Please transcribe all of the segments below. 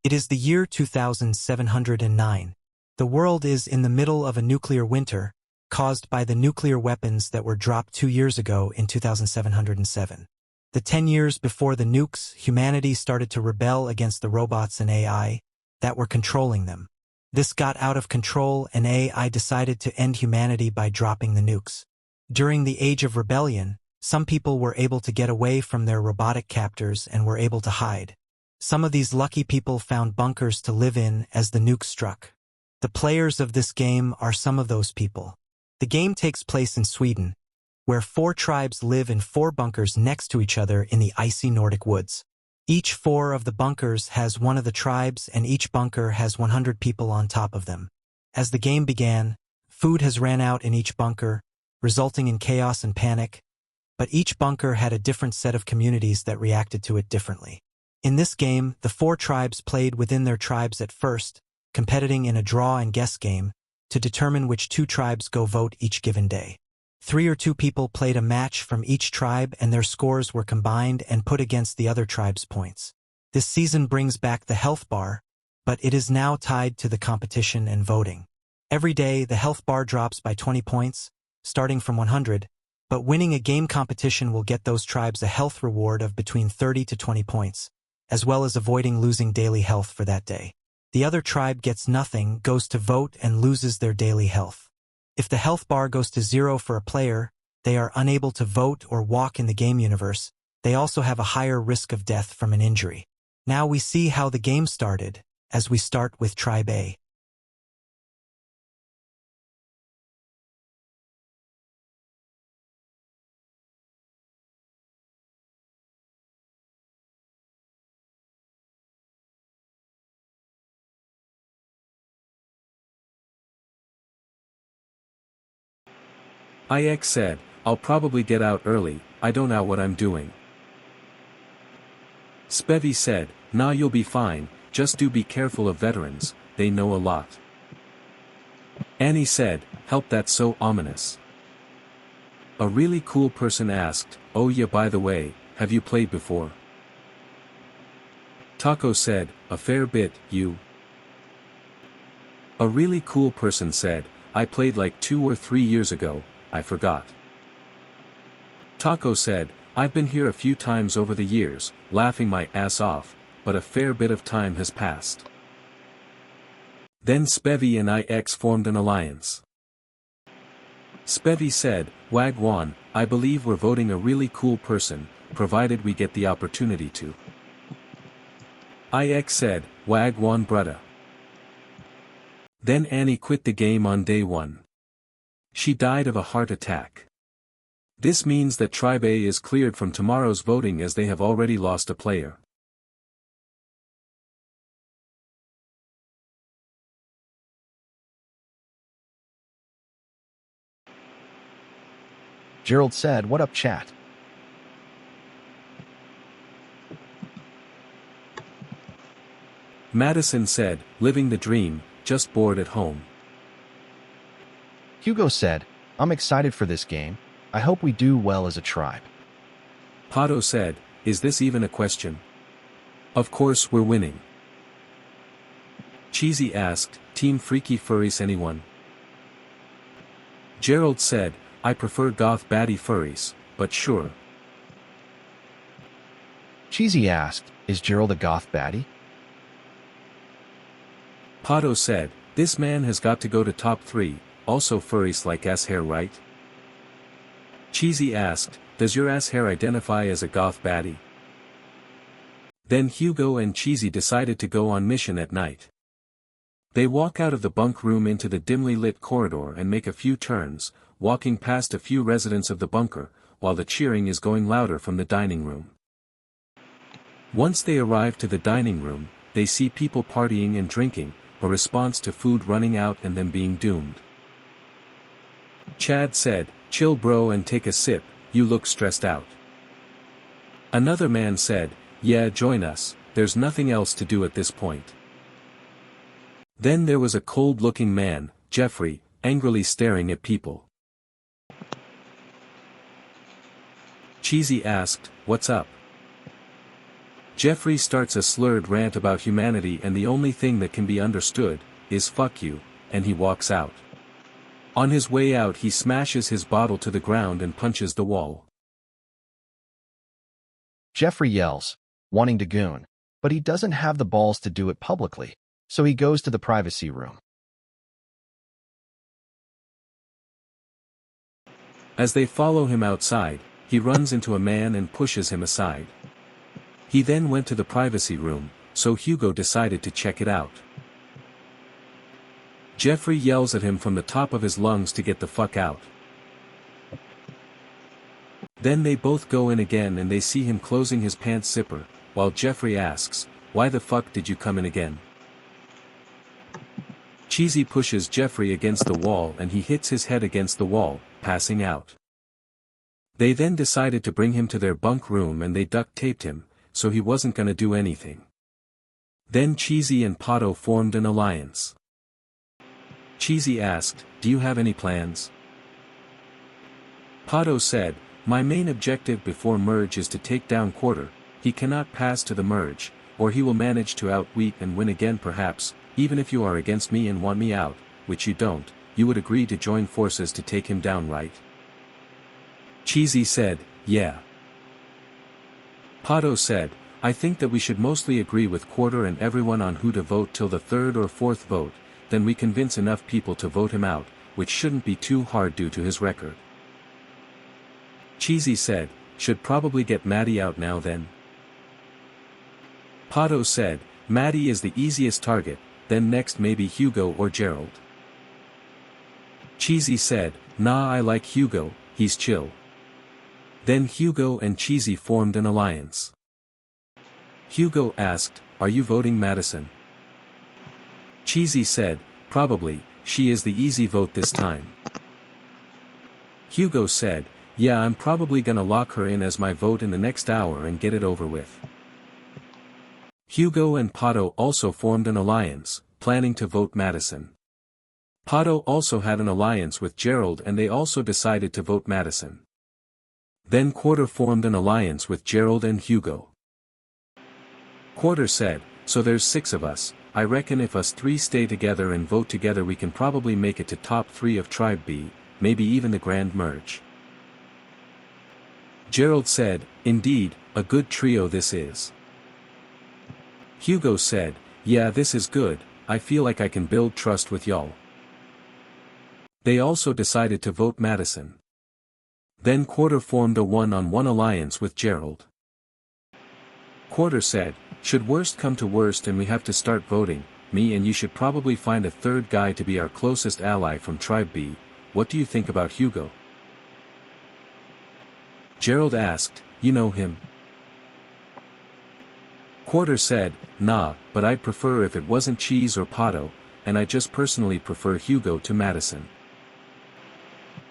It is the year 2709. The world is in the middle of a nuclear winter, caused by the nuclear weapons that were dropped 2 years ago in 2707. The 10 years before the nukes, humanity started to rebel against the robots and AI that were controlling them. This got out of control and AI decided to end humanity by dropping the nukes. During the Age of Rebellion, some people were able to get away from their robotic captors and were able to hide. Some of these lucky people found bunkers to live in as the nukes struck. The players of this game are some of those people. The game takes place in Sweden, where 4 tribes live in 4 bunkers next to each other in the icy Nordic woods. Each 4 of the bunkers has one of the tribes and each bunker has 100 people on top of them. As the game began, food has ran out in each bunker, resulting in chaos and panic, but each bunker had a different set of communities that reacted to it differently. In this game, the 4 tribes played within their tribes at first, competing in a draw and guess game to determine which 2 tribes go vote each given day. 3 or 2 people played a match from each tribe and their scores were combined and put against the other tribe's points. This season brings back the health bar, but it is now tied to the competition and voting. Every day, the health bar drops by 20 points, starting from 100, but winning a game competition will get those tribes a health reward of between 30 to 20 points, as well as avoiding losing daily health for that day. The other tribe gets nothing, goes to vote, and loses their daily health. If the health bar goes to 0 for a player, they are unable to vote or walk in the game universe. They also have a higher risk of death from an injury. Now we see how the game started, as we start with Tribe A. IX said, I'll probably get out early, I don't know what I'm doing. Spevy said, nah, you'll be fine, just do be careful of veterans, they know a lot. Annie said, help, that's so ominous. A really cool person asked, oh yeah, by the way, have you played before? Taco said, a fair bit, you. A really cool person said, I played like 2 or 3 years ago, I forgot. Taco said, I've been here a few times over the years, laughing my ass off, but a fair bit of time has passed. Then Spevy and IX formed an alliance. Spevy said, Wagwan, I believe we're voting a really cool person, provided we get the opportunity to. IX said, Wagwan brudda. Then Annie quit the game on day 1. She died of a heart attack. This means that Tribe A is cleared from tomorrow's voting as they have already lost a player. Gerald said, what up, chat? Madison said, living the dream, just bored at home. Hugo said, I'm excited for this game. I hope we do well as a tribe. Pato said, is this even a question? Of course we're winning. Cheesy asked, Team Freaky Furries anyone? Gerald said, I prefer goth baddie furries, but sure. Cheesy asked, is Gerald a goth baddie? Pato said, this man has got to go to top 3, also furries like ass hair, right? Cheesy asked, does your ass hair identify as a goth baddie? Then Hugo and Cheesy decided to go on mission at night. They walk out of the bunk room into the dimly lit corridor and make a few turns, walking past a few residents of the bunker, while the cheering is going louder from the dining room. Once they arrive to the dining room, they see people partying and drinking, a response to food running out and them being doomed. Chad said, chill bro and take a sip, you look stressed out. Another man said, yeah, join us, there's nothing else to do at this point. Then there was a cold-looking man, Jeffrey, angrily staring at people. Cheesy asked, what's up? Jeffrey starts a slurred rant about humanity and the only thing that can be understood is fuck you, and he walks out. On his way out he smashes his bottle to the ground and punches the wall. Jeffrey yells, wanting to goon, but he doesn't have the balls to do it publicly, so he goes to the privacy room. As they follow him outside, he runs into a man and pushes him aside. He then went to the privacy room, so Hugo decided to check it out. Jeffrey yells at him from the top of his lungs to get the fuck out. Then they both go in again and they see him closing his pants zipper, while Jeffrey asks, "Why the fuck did you come in again?" Cheesy pushes Jeffrey against the wall and he hits his head against the wall, passing out. They then decided to bring him to their bunk room and they duct taped him, so he wasn't gonna do anything. Then Cheesy and Pato formed an alliance. Cheesy asked, "Do you have any plans?" Pato said, "My main objective before merge is to take down Quarter. He cannot pass to the merge, or he will manage to outweep and win again perhaps. Even if you are against me and want me out, which you don't, you would agree to join forces to take him down, right?" Cheesy said, "Yeah." Pato said, "I think that we should mostly agree with Quarter and everyone on who to vote till the third or fourth vote, then we convince enough people to vote him out, which shouldn't be too hard due to his record." Cheesy said, "Should probably get Maddie out now then." Pato said, "Maddie is the easiest target, then next maybe Hugo or Gerald." Cheesy said, "Nah, I like Hugo, he's chill." Then Hugo and Cheesy formed an alliance. Hugo asked, "Are you voting Madison?" Cheesy said, "Probably, she is the easy vote this time." Hugo said, "Yeah, I'm probably gonna lock her in as my vote in the next hour and get it over with." Hugo and Pato also formed an alliance, planning to vote Madison. Pato also had an alliance with Gerald and they also decided to vote Madison. Then Quarter formed an alliance with Gerald and Hugo. Quarter said, "So there's 6 of us, I reckon if us 3 stay together and vote together we can probably make it to top 3 of Tribe B, maybe even the Grand Merge." Gerald said, "Indeed, a good trio this is." Hugo said, "Yeah, this is good, I feel like I can build trust with y'all." They also decided to vote Madison. Then Quarter formed a 1-on-1 alliance with Gerald. Quarter said, "Should worst come to worst and we have to start voting, me and you should probably find a third guy to be our closest ally from Tribe B, what do you think about Hugo?" Gerald asked, "You know him?" Quarter said, "Nah, but I'd prefer if it wasn't Cheese or Pato, and I just personally prefer Hugo to Madison."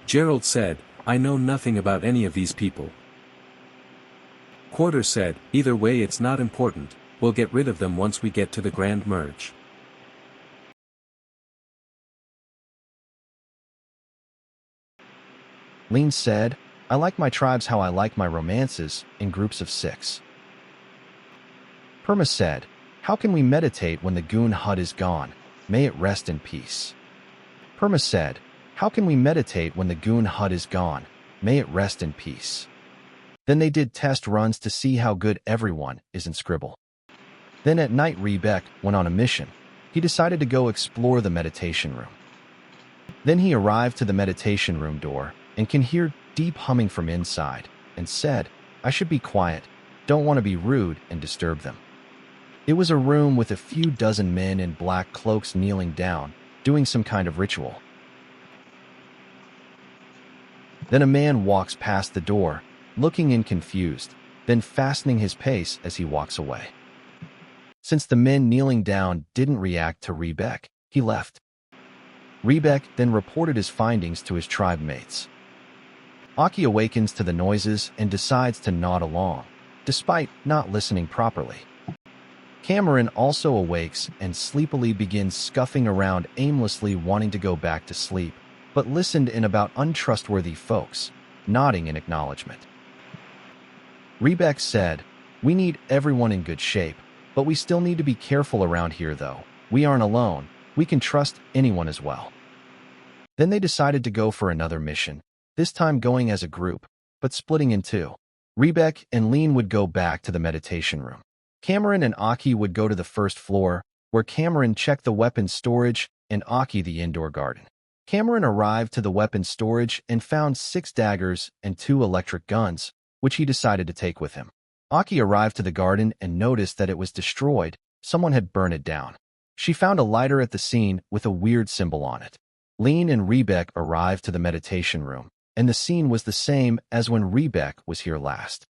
Gerald said, "I know nothing about any of these people." Quarter said, "Either way it's not important, we'll get rid of them once we get to the Grand Merge." Lean said, "I like my tribes how I like my romances, in groups of 6. Perma said, "How can we meditate when the goon hut is gone? May it rest in peace." Perma said, "How can we meditate when the goon hut is gone? May it rest in peace." Then they did test runs to see how good everyone is in Scribble. Then at night Rebek went on a mission. He decided to go explore the meditation room. Then he arrived to the meditation room door and can hear deep humming from inside and said, "I should be quiet, don't want to be rude and disturb them." It was a room with a few dozen men in black cloaks kneeling down, doing some kind of ritual. Then a man walks past the door, looking in confused, then fastening his pace as he walks away. Since the men kneeling down didn't react to Rebek, he left. Rebek then reported his findings to his tribe mates. Aki awakens to the noises and decides to nod along, despite not listening properly. Cameron also awakes and sleepily begins scuffing around aimlessly wanting to go back to sleep, but listened in about untrustworthy folks, nodding in acknowledgement. Rebek said, We need everyone in good shape, but we still need to be careful around here though. We aren't alone. We can trust anyone as well. Then they decided to go for another mission, this time going as a group, but splitting in two. Rebek and Lean would go back to the meditation room. Cameron and Aki would go to the first floor, where Cameron checked the weapons storage and Aki the indoor garden. Cameron arrived to the weapons storage and found 6 daggers and 2 electric guns, which he decided to take with him. Aki arrived to the garden and noticed that it was destroyed. Someone had burned it down. She found a lighter at the scene with a weird symbol on it. Lean and Rebek arrived to the meditation room, and the scene was the same as when Rebek was here last.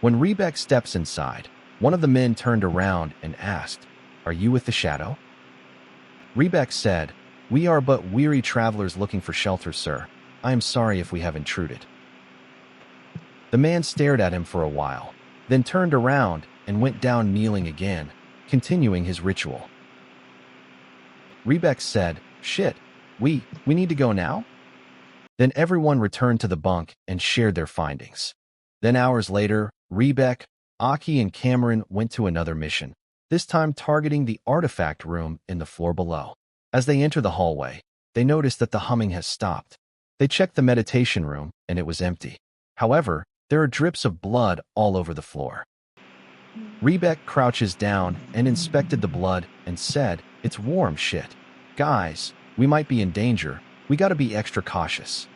When Rebek steps inside, one of the men turned around and asked, "Are you with the shadow?" Rebek said, "We are but weary travelers looking for shelter, sir. I am sorry if we have intruded." The man stared at him for a while, then turned around and went down kneeling again, continuing his ritual. Rebek said, "Shit, we need to go now?" Then everyone returned to the bunk and shared their findings. Then hours later, Rebek, Aki, and Cameron went to another mission, this time targeting the artifact room in the floor below. As they enter the hallway, they notice that the humming has stopped. They check the meditation room, and it was empty. However, there are drips of blood all over the floor. Rebek crouches down and inspected the blood and said, "It's warm shit. Guys, we might be in danger. We gotta be extra cautious."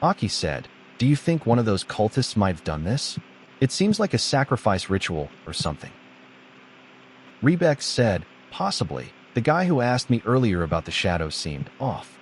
Aki said, "Do you think one of those cultists might have done this? It seems like a sacrifice ritual or something." Rebek said, "Possibly. The guy who asked me earlier about the shadow seemed off."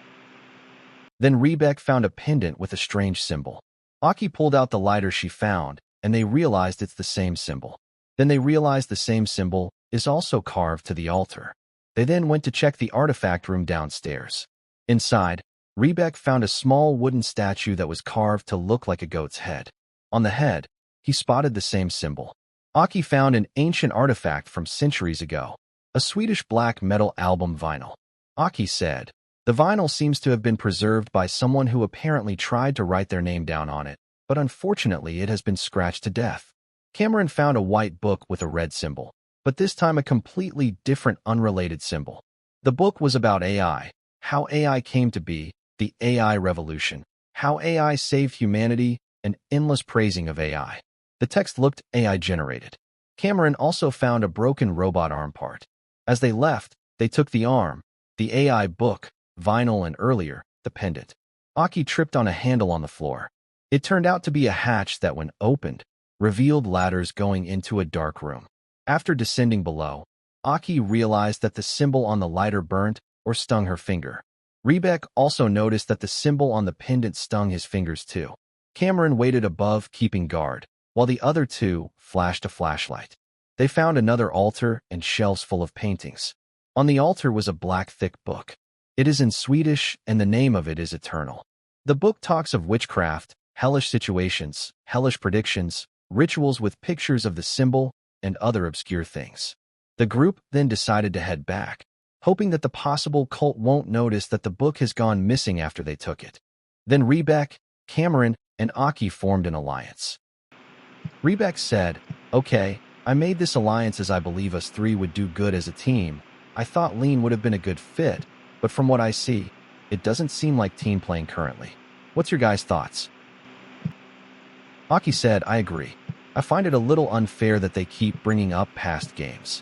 Then Rebek found a pendant with a strange symbol. Aki pulled out the lighter she found, and they realized it's the same symbol. Then they realized the same symbol is also carved to the altar. They then went to check the artifact room downstairs. Inside, Rebek found a small wooden statue that was carved to look like a goat's head. On the head, he spotted the same symbol. Aki found an ancient artifact from centuries ago, a Swedish black metal album vinyl. Aki said, "The vinyl seems to have been preserved by someone who apparently tried to write their name down on it, but unfortunately it has been scratched to death." Cameron found a white book with a red symbol, but this time a completely different unrelated symbol. The book was about AI, how AI came to be, the AI revolution, how AI saved humanity, and endless praising of AI. The text looked AI-generated. Cameron also found a broken robot arm part. As they left, they took the arm, the AI book, vinyl, and earlier, the pendant. Aki tripped on a handle on the floor. It turned out to be a hatch that, when opened, revealed ladders going into a dark room. After descending below, Aki realized that the symbol on the lighter burnt or stung her finger. Rebek also noticed that the symbol on the pendant stung his fingers too. Cameron waited above, keeping guard, while the other two flashed a flashlight. They found another altar and shelves full of paintings. On the altar was a black, thick book. It is in Swedish, and the name of it is Eternal. The book talks of witchcraft, hellish situations, hellish predictions, rituals with pictures of the symbol, and other obscure things. The group then decided to head back, hoping that the possible cult won't notice that the book has gone missing after they took it. Then Rebek, Cameron, and Aki formed an alliance. Rebek said, "Okay, I made this alliance as I believe us three would do good as a team. I thought Lean would have been a good fit, but from what I see, it doesn't seem like team playing currently. What's your guys' thoughts?" Aki said, "I agree. I find it a little unfair that they keep bringing up past games."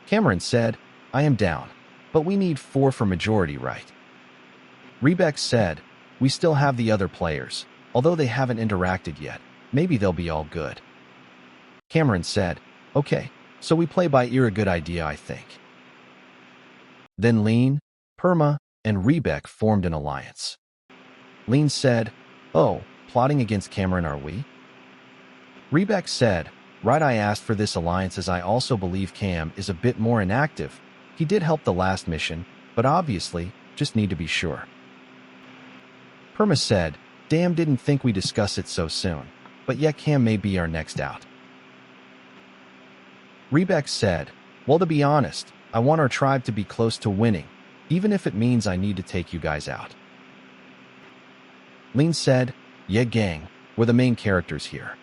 Cameron said, "I am down, but we need 4 for majority, right?" Rebek said, "We still have the other players, although they haven't interacted yet. Maybe they'll be all good." Cameron said, "Okay, so we play by ear, a good idea, I think." Then Lean, Perma, and Rebek formed an alliance. Lean said, "Oh, plotting against Cameron, are we?" Rebek said, "Right, I asked for this alliance as I also believe Cam is a bit more inactive. He did help the last mission, but obviously, just need to be sure." Perma said, "Damn, didn't think we discuss it so soon, but yeah, Cam may be our next out." Rebek said, "Well, to be honest, I want our tribe to be close to winning, even if it means I need to take you guys out." Lean said, "Yeah, gang, we're the main characters here."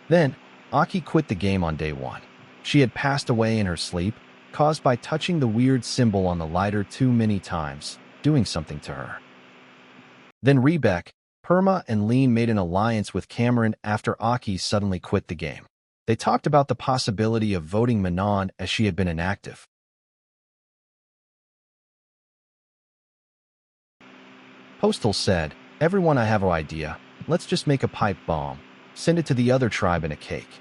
Then, Aki quit the game on day 1. She had passed away in her sleep, caused by touching the weird symbol on the lighter too many times, doing something to her. Then Rebek, Perma, and Lean made an alliance with Cameron after Aki suddenly quit the game. They talked about the possibility of voting Manon as she had been inactive. Postal said, "Everyone, I have an idea. Let's just make a pipe bomb. Send it to the other tribe in a cake."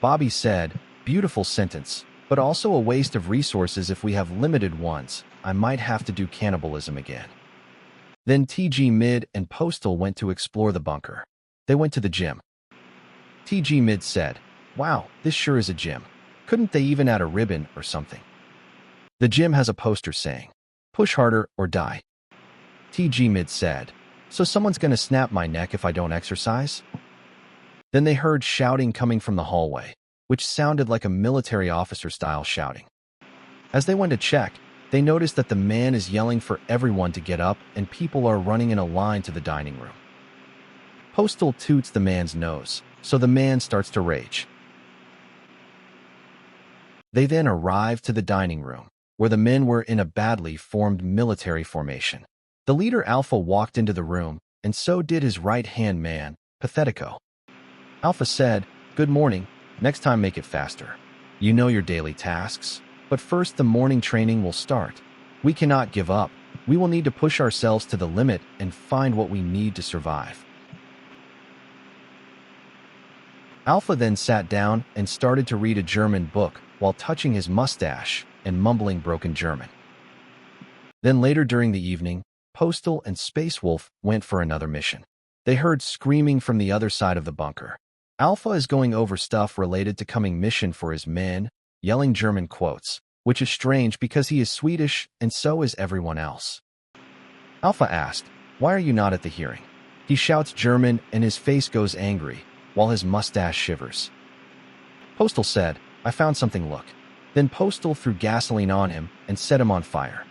Bobby said, "Beautiful sentence, but also a waste of resources if we have limited ones. I might have to do cannibalism again." Then TG Mid and Postal went to explore the bunker. They went to the gym. TG Mid said, "Wow, this sure is a gym. Couldn't they even add a ribbon or something?" The gym has a poster saying, "Push harder or die." TG Mid said, "So someone's gonna snap my neck if I don't exercise?" Then they heard shouting coming from the hallway, which sounded like a military officer-style shouting. As they went to check, they noticed that the man is yelling for everyone to get up and people are running in a line to the dining room. Postal toots the man's nose, so the man starts to rage. They then arrived to the dining room, where the men were in a badly formed military formation. The leader Alpha walked into the room, and so did his right-hand man, Pathetico. Alpha said, "Good morning, next time make it faster. You know your daily tasks, but first the morning training will start. We cannot give up. We will need to push ourselves to the limit and find what we need to survive." Alpha then sat down and started to read a German book while touching his mustache and mumbling broken German. Then later during the evening, Postal and Space Wolf went for another mission. They heard screaming from the other side of the bunker. Alpha is going over stuff related to coming mission for his men, yelling German quotes, which is strange because he is Swedish and so is everyone else. Alpha asked, "Why are you not at the hearing?" He shouts German and his face goes angry, while his mustache shivers. Postal said, "I found something, look." Then Postal threw gasoline on him and set him on fire.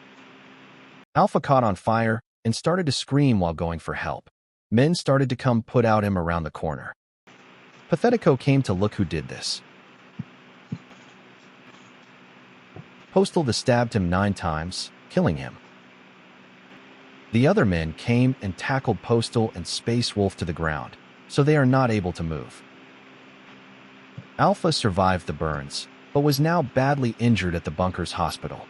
Alpha caught on fire and started to scream while going for help. Men started to come put out him around the corner. Pathetico came to look who did this. Postal stabbed him 9 times, killing him. The other men came and tackled Postal and Space Wolf to the ground, so they are not able to move. Alpha survived the burns, but was now badly injured at the bunker's hospital.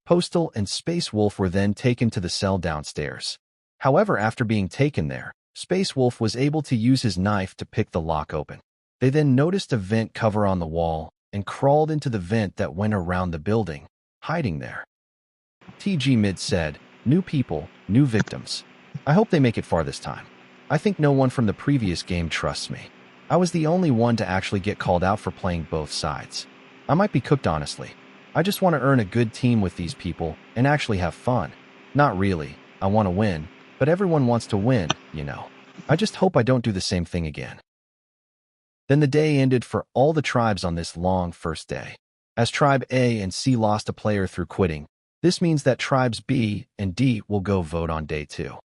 Postal and Space Wolf were then taken to the cell downstairs. However, after being taken there, Space Wolf was able to use his knife to pick the lock open. They then noticed a vent cover on the wall and crawled into the vent that went around the building, hiding there. TG Mid said, "New people, new victims. I hope they make it far this time. I think no one from the previous game trusts me. I was the only one to actually get called out for playing both sides. I might be cooked, honestly. I just want to earn a good team with these people and actually have fun. Not really. I want to win, but everyone wants to win, you know. I just hope I don't do the same thing again." Then the day ended for all the tribes on this long first day. As Tribe A and C lost a player through quitting, this means that Tribes B and D will go vote on day 2.